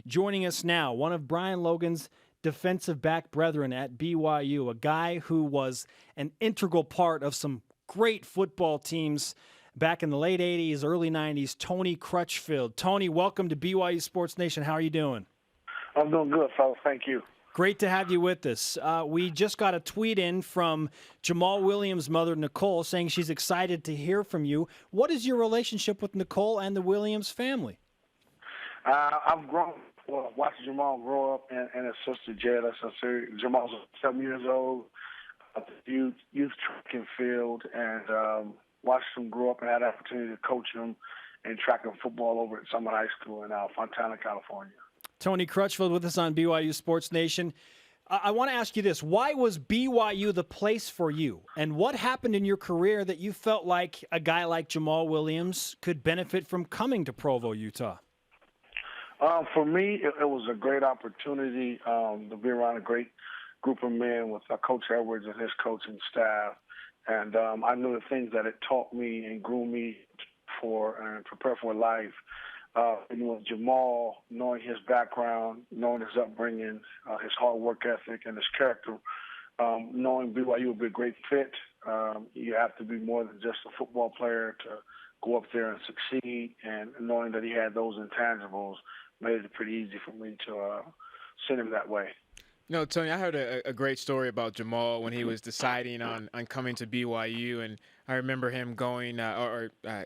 Joining us now, one of Brian Logan's defensive back brethren at BYU, a guy who was an integral part of some great football teams back in the late 80s, early 90s, Tony Crutchfield. Tony, welcome to BYU Sports Nation. How are you doing? I'm doing good, fellas. Thank you. Great to have you with us. We just got a tweet in from Jamaal Williams' mother, Nicole, saying she's excited to hear from you. What is your relationship with Nicole and the Williams family? I've grown, watched Jamaal grow up and his sister, Jed. Jamaal's 7 years old, youth track and field, and watched him grow up and had the opportunity to coach him in track and football over at Summit High School in Fontana, California. Tony Crutchfield with us on BYU Sports Nation. I want to ask you this. Why was BYU the place for you? And what happened in your career that you felt like a guy like Jamaal Williams could benefit from coming to Provo, Utah? For me, it was a great opportunity to be around a great group of men with Coach Edwards and his coaching staff. And I knew the things that it taught me and grew me for and prepare for life. And with Jamaal, knowing his background, knowing his upbringing, his hard work ethic, and his character, knowing BYU would be a great fit. You have to be more than just a football player to go up there and succeed. And knowing that he had those intangibles made it pretty easy for me to send him that way. No, Tony, I heard a great story about Jamaal when he was deciding on coming to BYU, and I remember him going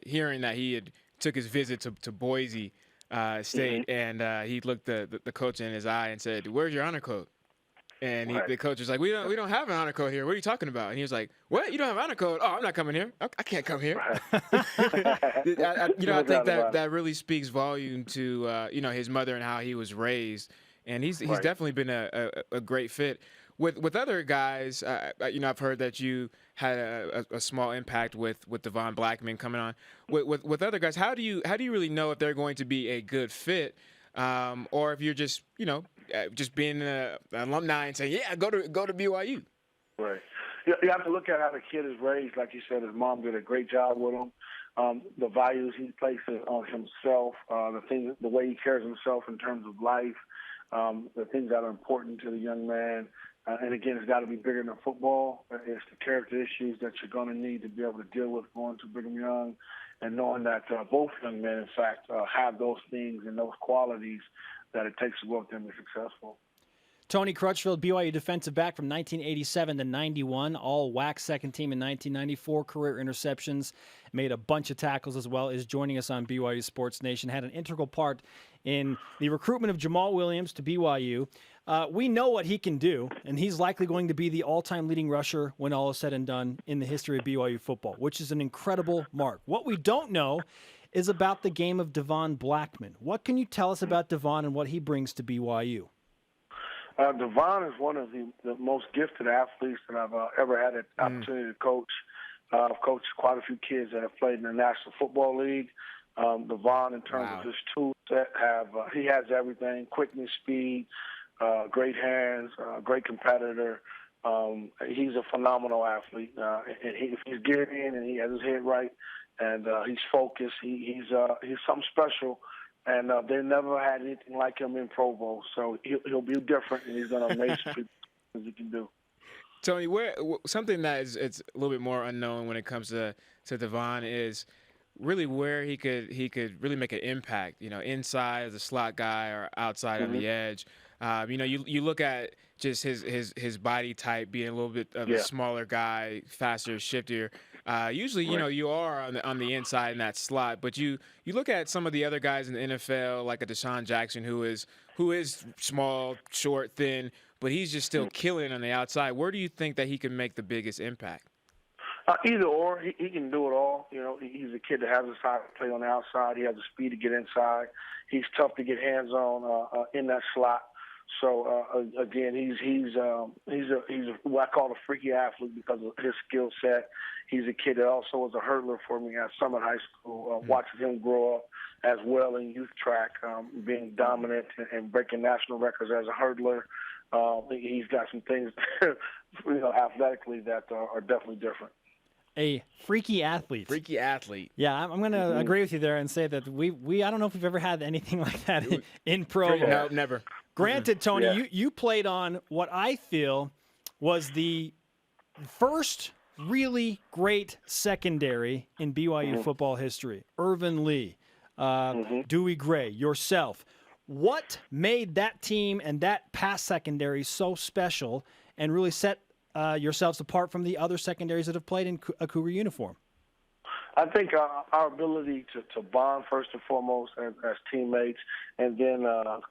hearing that he had took his visit to Boise State, and he looked the coach in his eye and said, "Where's your honor code?" And Right. the coach was like, "We don't have an honor code here. What are you talking about?" And he was like, "What? You don't have an honor code? Oh, I'm not coming here. I can't come here." Right. I think that really speaks volume to his mother and how he was raised, and he's Right. definitely been a great fit. With other guys, I've heard that you had a small impact with Devon Blackman coming on. With other guys, how do you really know if they're going to be a good fit, or if you're just just being an alumni and saying, yeah, go to BYU. Right. You have to look at how the kid is raised. Like you said, his mom did a great job with him. The values he places on himself, the way he carries himself in terms of life, the things that are important to the young man. And again, it's got to be bigger than football. It's the character issues that you're going to need to be able to deal with going to Brigham Young, and knowing that both young men, in fact, have those things and those qualities that it takes to go up there and be successful. Tony Crutchfield, BYU defensive back from 1987 to 91, all WAC second team in 1994, career interceptions, made a bunch of tackles as well, is joining us on BYU Sports Nation, had an integral part in the recruitment of Jamaal Williams to BYU. We know what he can do, and he's likely going to be the all-time leading rusher when all is said and done in the history of BYU football, which is an incredible mark. What we don't know is about the game of Devon Blackman. What can you tell us about Devon and what he brings to BYU? Devon is one of the most gifted athletes that I've ever had an opportunity to coach. I've coached quite a few kids that have played in the National Football League. Devon, in terms of his tool set, he has everything: quickness, speed, great hands, great competitor. He's a phenomenal athlete. And if he's geared in and he has his head right and he's focused, he's something special. And they never had anything like him in Provo, so he'll be different, and he's going to amaze people as he can do. Tony, something that it's a little bit more unknown when it comes to Devon is really where he could really make an impact. Inside as a slot guy or outside on the edge. You look at just his body type being a little bit of a smaller guy, faster, shiftier. Usually, you are on the inside in that slot, but you look at some of the other guys in the NFL, like a Deshaun Jackson, who is small, short, thin, but he's just still killing on the outside. Where do you think that he can make the biggest impact? Either or, he can do it all. He's a kid that has the size to play on the outside. He has the speed to get inside. He's tough to get hands on in that slot. So again, he's what I call a freaky athlete because of his skill set. He's a kid that also was a hurdler for me at Summit High School. Watching him grow up as well in youth track, being dominant and breaking national records as a hurdler. He's got some things, athletically that are definitely different. A freaky athlete. Freaky athlete. Yeah, I'm going to agree with you there and say that we I don't know if we've ever had anything like that in Provo. No, never. Granted, Tony, Yeah. you played on what I feel was the first really great secondary in BYU football history. Irvin Lee, Dewey Gray, yourself. What made that team and that pass secondary so special and really set yourselves apart from the other secondaries that have played in a Cougar uniform? I think our ability to bond first and foremost as teammates, and then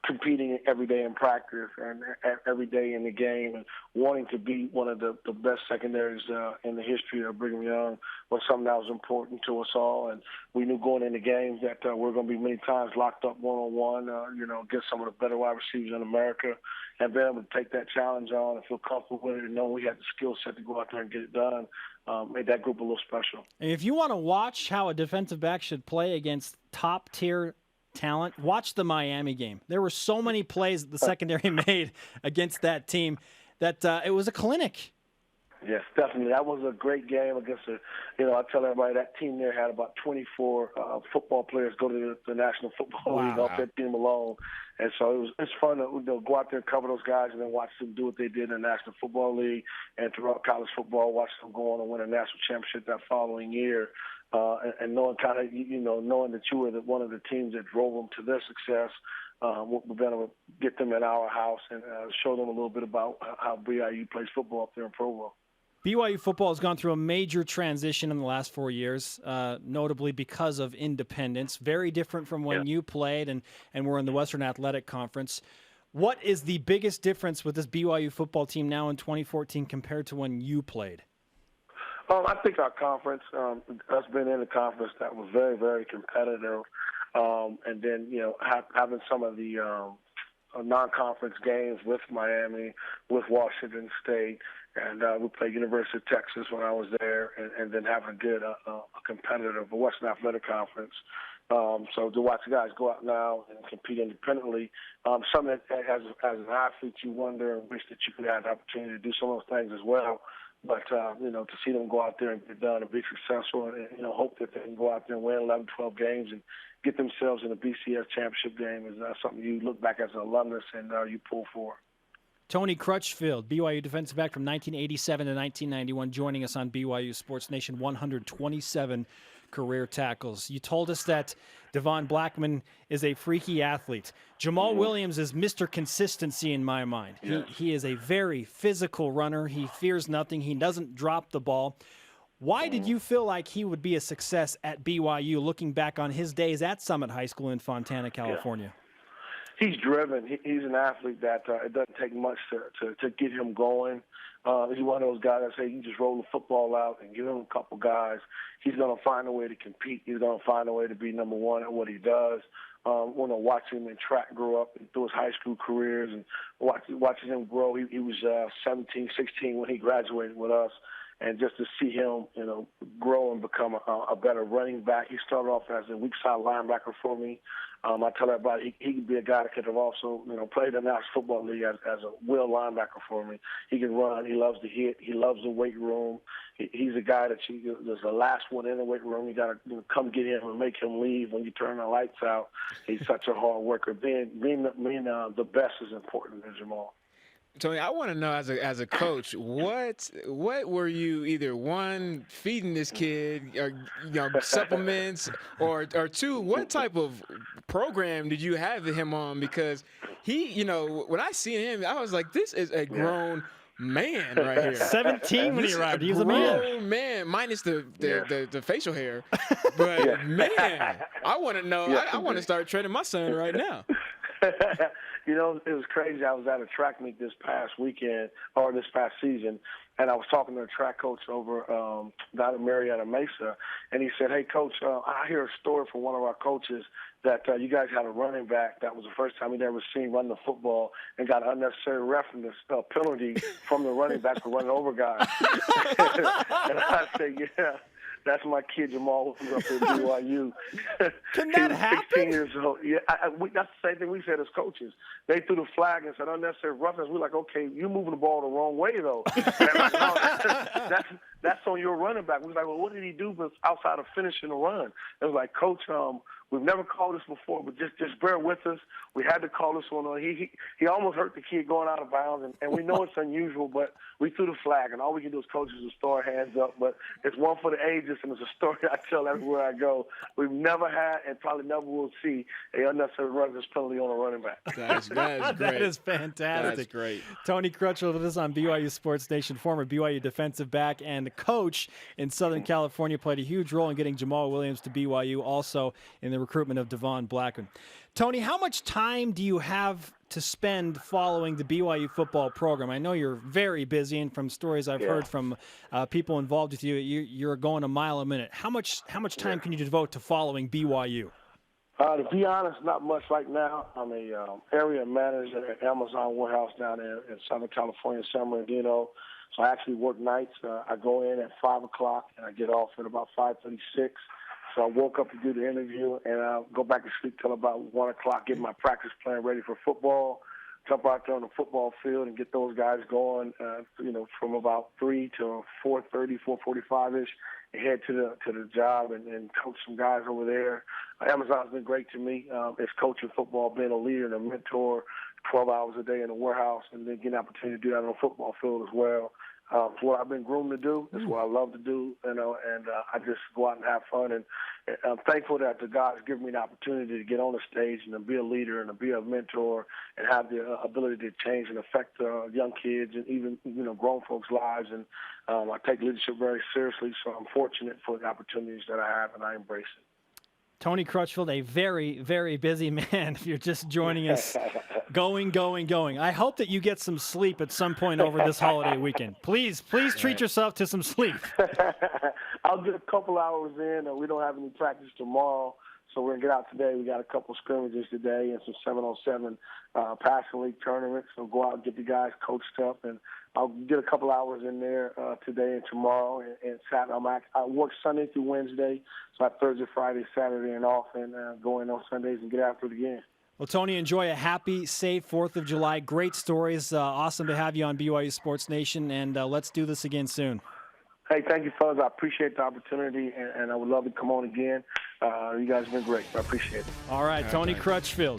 competing every day in practice and every day in the game, and wanting to be one of the best secondaries in the history of Brigham Young was something that was important to us all. And we knew going into games that we're going to be many times locked up one-on-one, against some of the better wide receivers in America, and being able to take that challenge on and feel comfortable with it and know we had the skill set to go out there and get it done. Made that group a little special. And if you want to watch how a defensive back should play against top-tier talent, watch the Miami game. There were so many plays that the secondary made against that team that it was a clinic. Yes, definitely. That was a great game against I tell everybody that team there had about 24 football players go to the National Football League off that team alone. And so it's fun to go out there and cover those guys and then watch them do what they did in the National Football League and throughout college football, watch them go on and win a national championship that following year. And knowing knowing that you were one of the teams that drove them to their success, we've been able to get them in our house and show them a little bit about how BYU plays football up there in Provo. BYU football has gone through a major transition in the last 4 years, notably because of independence. Very different from when you played and were in the Western Athletic Conference. What is the biggest difference with this BYU football team now in 2014 compared to when you played? I think our conference, us being in a conference that was very, very competitive, and then, having some of the non-conference games with Miami, with Washington State, and we played University of Texas when I was there, and then having a competitive Western Athletic Conference. So to watch the guys go out now and compete independently, something that as an athlete you wonder and wish that you could have the opportunity to do some of those things as well. But, to see them go out there and get done and be successful and, hope that they can go out there and win 11, 12 games and get themselves in a BCS championship game is something you look back as an alumnus and you pull for. Tony Crutchfield, BYU defensive back from 1987 to 1991, joining us on BYU Sports Nation, 127 career tackles. You told us that Devon Blackman is a freaky athlete. Jamaal Williams is Mr. Consistency in my mind. Yes. He is a very physical runner. He fears nothing. He doesn't drop the ball. Why did you feel like he would be a success at BYU, looking back on his days at Summit High School in Fontana, California? He's driven. He's an athlete that it doesn't take much to get him going. He's one of those guys that say you just roll the football out and give him a couple guys. He's going to find a way to compete. He's going to find a way to be number one at what he does. When I watch him in track grow up through his high school careers and watching him grow, he was 17, 16 when he graduated with us. And just to see him, grow and become a better running back. He started off as a weak side linebacker for me. I tell everybody he could be a guy that could have also, played in the National Football League as a will linebacker for me. He can run. He loves to hit. He loves the weight room. He's a guy that there's the last one in the weight room. You got to come get him and make him leave when you turn the lights out. He's such a hard worker. Being the best is important to Jamaal. Tony, I want to know as a coach, what were you either one feeding this kid, or supplements, or two, what type of program did you have him on? Because he, when I seen him, I was like, this is a grown man right here. 17 when he arrived. He was a man. Man, minus the facial hair. But man, I want to know. I want to start training my son right now. It was crazy. I was at a track meet this past season, and I was talking to a track coach over down in Marietta Mesa, and he said, "Hey, Coach, I hear a story from one of our coaches that you guys had a running back that was the first time he'd ever seen run the football and got an unnecessary reference penalty from the running back for running over guys." And I said, "Yeah." That's my kid, Jamaal Williams, up at BYU. Can that He was happen? 16 years old. Yeah, that's the same thing we said as coaches. They threw the flag and said unnecessary roughness. We're like, okay, you're moving the ball the wrong way, though. They're like, no, that's on your running back. We was like, well, what did he do outside of finishing the run? It was like, Coach, we've never called this before, but just bear with us. We had to call this one. He almost hurt the kid going out of bounds, and we know it's unusual, but we threw the flag, and all we can do as coaches is throw our hands up. But it's one for the ages, and it's a story I tell everywhere I go. We've never had and probably never will see a unnecessary roughness penalty on a running back. That is great. That is fantastic. That's great. Tony Crutchfield with us on BYU Sports Nation, former BYU defensive back and the coach in Southern California, played a huge role in getting Jamaal Williams to BYU, also in the recruitment of Devon Blackman. Tony, how much time do you have to spend following the BYU football program? I know you're very busy, and from stories I've heard from people involved with you, you're going a mile a minute. How much time can you devote to following BYU? To be honest, not much right now. I'm a area manager at Amazon warehouse down there in Southern California, San Bernardino. So I actually work nights. I go in at 5 o'clock, and I get off at about 5:36. So I woke up to do the interview, and I'll go back to sleep till about 1 o'clock, get my practice plan ready for football, jump out there on the football field and get those guys going, from about 3 to 4:30, 4:45-ish, and head to the job and coach some guys over there. Amazon's been great to me. It's coaching football, being a leader and a mentor, 12 hours a day in the warehouse, and then getting an opportunity to do that on the football field as well. It's what I've been groomed to do. It's what I love to do, and I just go out and have fun. And I'm thankful that the God's given me the opportunity to get on the stage and to be a leader and to be a mentor and have the ability to change and affect young kids and even grown folks' lives. And I take leadership very seriously, so I'm fortunate for the opportunities that I have, and I embrace it. Tony Crutchfield, a very, very busy man. If you're just joining us, going. I hope that you get some sleep at some point over this holiday weekend. Please treat yourself to some sleep. I'll get a couple hours in. We don't have any practice tomorrow, so we're going to get out today. We got a couple scrimmages today and some 7-on-7 passing league tournaments. So go out and get the guys coached up, and I'll get a couple hours in there today and tomorrow and Saturday. I work Sunday through Wednesday, so I have Thursday, Friday, Saturday, and off, and go in on Sundays and get after it again. Well, Tony, enjoy a happy, safe 4th of July. Great stories. Awesome to have you on BYU Sports Nation, and let's do this again soon. Hey, thank you, fellas. I appreciate the opportunity, and I would love to come on again. You guys have been great. I appreciate it. All right, Tony Crutchfield.